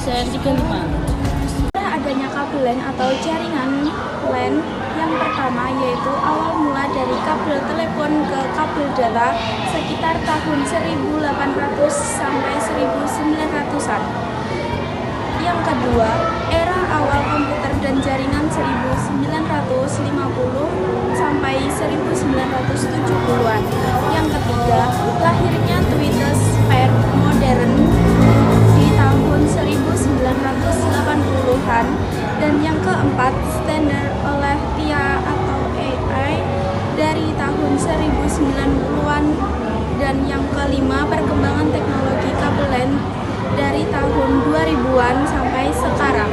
absen 35. Adanya kabel LAN atau jaringan LAN yang pertama yaitu awal mula dari kabel telepon ke kabel data sekitar tahun 1800 sampai 1900-an. Yang kedua, era awal komputer dan jaringan 1950 sampai 1970-an. Yang ketiga, lahirnya Twitter Sphere modern di tahun 1980-an. Dan yang keempat, standar oleh TIA atau AI dari tahun 1990-an. Dan yang kelima, perkembangan teknologi kabel LAN dari tahun 2000-an sampai sekarang.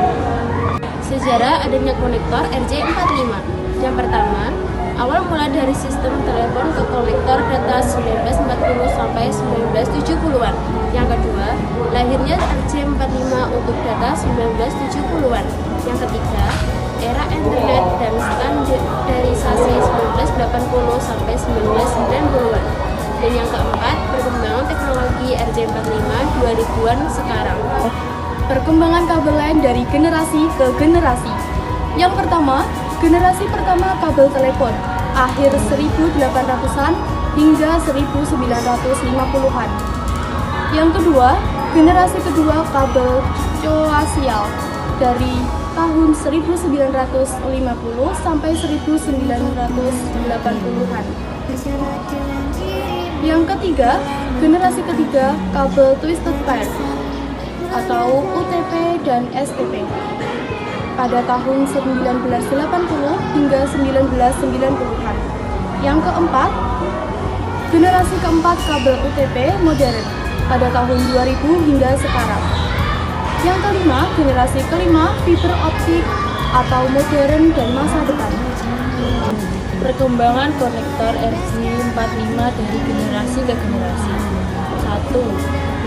Sejarah adanya konektor RJ45. Yang pertama, awal mula dari sistem telepon ke konektor data 1940 sampai 1970-an. Yang kedua, lahirnya RJ45 untuk data 1970-an. Yang ketiga, era internet dan standarisasi 1980 sampai 1990-an. Dan yang keempat, perkembangan teknologi RJ45 2000-an sekarang. Perkembangan kabel LAN dari generasi ke generasi. Yang pertama, generasi pertama kabel telepon, akhir 1800-an hingga 1950-an. Yang kedua, generasi kedua kabel koaksial dari tahun 1950 sampai 1980-an. Yang ketiga, generasi ketiga kabel twisted pair atau UTP dan STP pada tahun 1980 hingga 1990-an. Yang keempat, generasi keempat kabel UTP modern pada tahun 2000 hingga sekarang. Yang kelima, generasi kelima fiber optik atau modern dan masa depan. Perkembangan konektor RJ45 dari generasi ke generasi. 1.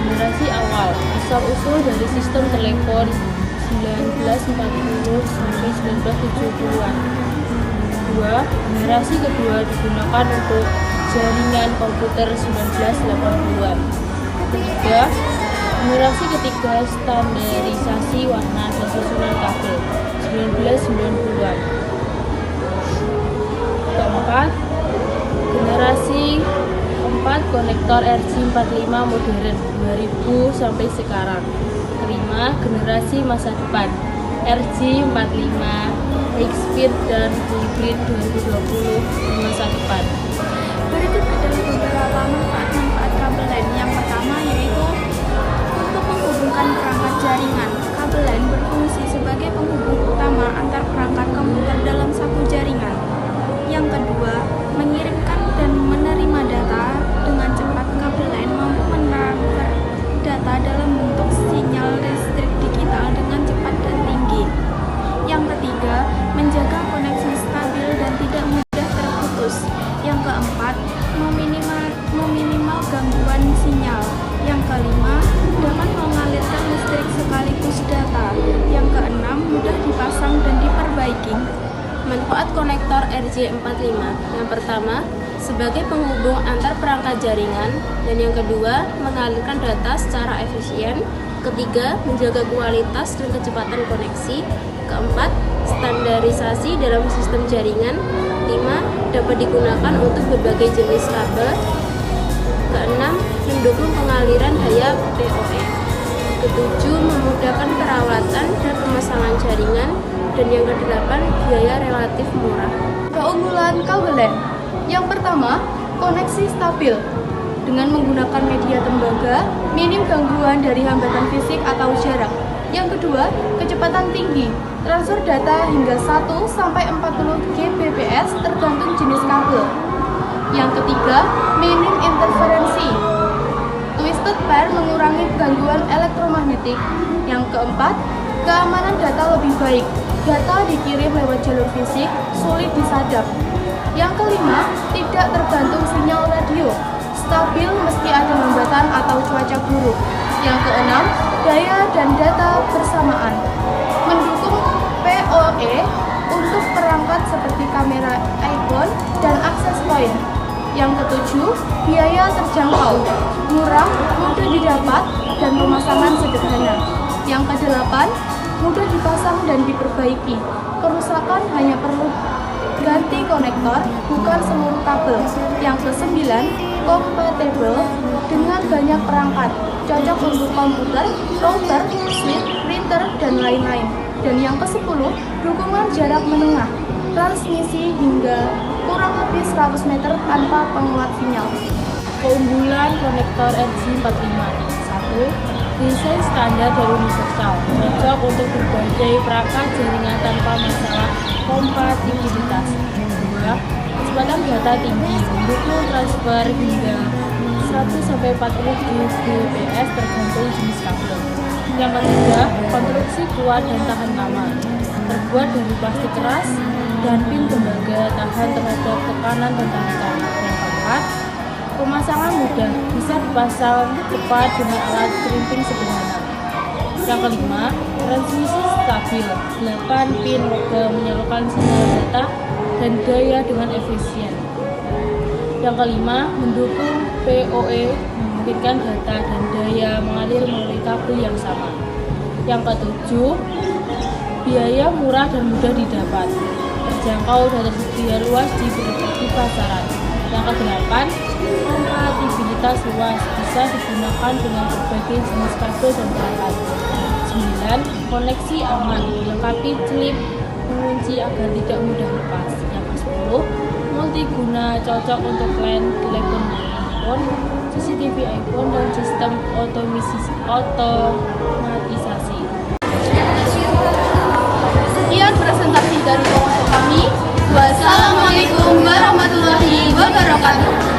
Generasi awal, asal-usul dari sistem telepon 1940 sampai 1970-an. 2. Generasi kedua digunakan untuk jaringan komputer 1980-an. 3. Generasi ketiga standarisasi warna dan susunan kabel 1990-an. Keempat, generasi keempat konektor RJ45 modern 2000 sampai sekarang. Kelima, generasi masa depan RJ45 high speed dan hybrid 2020 di masa depan. Berikut adalah beberapa manfaat-manfaat kabel LAN. Yang pertama yaitu untuk menghubungkan perangkat jaringan. Kabel LAN berfungsi sebagai penghubung utama antar perangkat komputer dalam satu jaringan. Yang kedua, mengirimkan dan menerima data dengan cepat. Kabel LAN mampu menerapkan data dalam bentuk sinyal listrik digital dengan cepat dan tinggi. Yang ketiga, menjaga koneksi stabil dan tidak mudah terputus. Yang keempat, meminimal gangguan sinyal. Yang kelima, dapat mengalirkan listrik sekaligus data. Yang keenam, mudah dipasang dan diperbaiki. Manfaat konektor RJ45. Yang pertama, sebagai penghubung antar perangkat jaringan, dan yang kedua, mengalirkan data secara efisien. Ketiga, menjaga kualitas dan kecepatan koneksi. Keempat, standarisasi dalam sistem jaringan. 5. Dapat digunakan untuk berbagai jenis kabel. Keenam, mendukung pengaliran daya PoE. Ketujuh, memudahkan perawatan dan pemasangan jaringan. Dan yang kedelapan, biaya relatif murah. Keunggulan kabel LAN. Yang pertama, koneksi stabil. Dengan menggunakan media tembaga, minim gangguan dari hambatan fisik atau jarak. Yang kedua, kecepatan tinggi. Transfer data hingga 1 sampai 40 Gbps tergantung jenis kabel. Yang ketiga, minim interferensi. Twisted pair mengurangi gangguan elektromagnetik. Yang keempat, keamanan data lebih baik. Data dikirim lewat jalur fisik, sulit disadap. Yang kelima, tidak tergantung sinyal radio. Stabil meski ada hambatan atau cuaca buruk. Yang keenam, daya dan data bersamaan. Mendukung PoE untuk perangkat seperti kamera iPhone dan akses point. Yang ketujuh, biaya terjangkau, murah, mudah didapat, dan pemasangan sederhana. Yang ke-8, mudah dipasang dan diperbaiki. Kerusakan hanya perlu ganti konektor, bukan seluruh kabel. Yang ke-9, kompatibel dengan banyak perangkat, cocok untuk komputer, router, switch, printer, dan lain-lain. Dan yang ke-10, dukungan jarak menengah, transmisi hingga kurang lebih 100 meter tanpa penguat sinyal. Keunggulan konektor RJ45. 1. Desain standar dan universal, cocok untuk berbagai perangkat jaringan tanpa masalah kompatibilitas. 2. Kecepatan data tinggi, mendukung transfer hingga 1-40 Gbps tergantung jenis kabel. Yang ketiga, konstruksi kuat dan tahan lama, terbuat dari plastik keras dan pin tembaga tahan terhadap tekanan dan tarikan. Yang keempat, pemasangan mudah, bisa dipasang cepat dengan alat crimping sederhana. Yang kelima, transmisi stabil, 8 pin menyalurkan sinyal data dan daya dengan efisien. Yang kelima, mendukung PoE, memungkinkan data dan daya mengalir melalui kabel yang sama. Yang ketujuh, biaya murah dan mudah didapat, terjangkau dan tersedia luas di pasaran. Yang kedelapan, kompatibilitas luas, bisa digunakan dengan berbagai jenis kabel dan perangkat. 9. Koneksi aman, dilengkapi klip pengunci agar tidak mudah lepas. Yang ke-10, multiguna, cocok untuk LAN, telepon iPhone, CCTV iPhone, dan sistem otomatisasi. Sekian presentasi dari kelompok kami. Wassalamualaikum warahmatullahi wabarakatuh.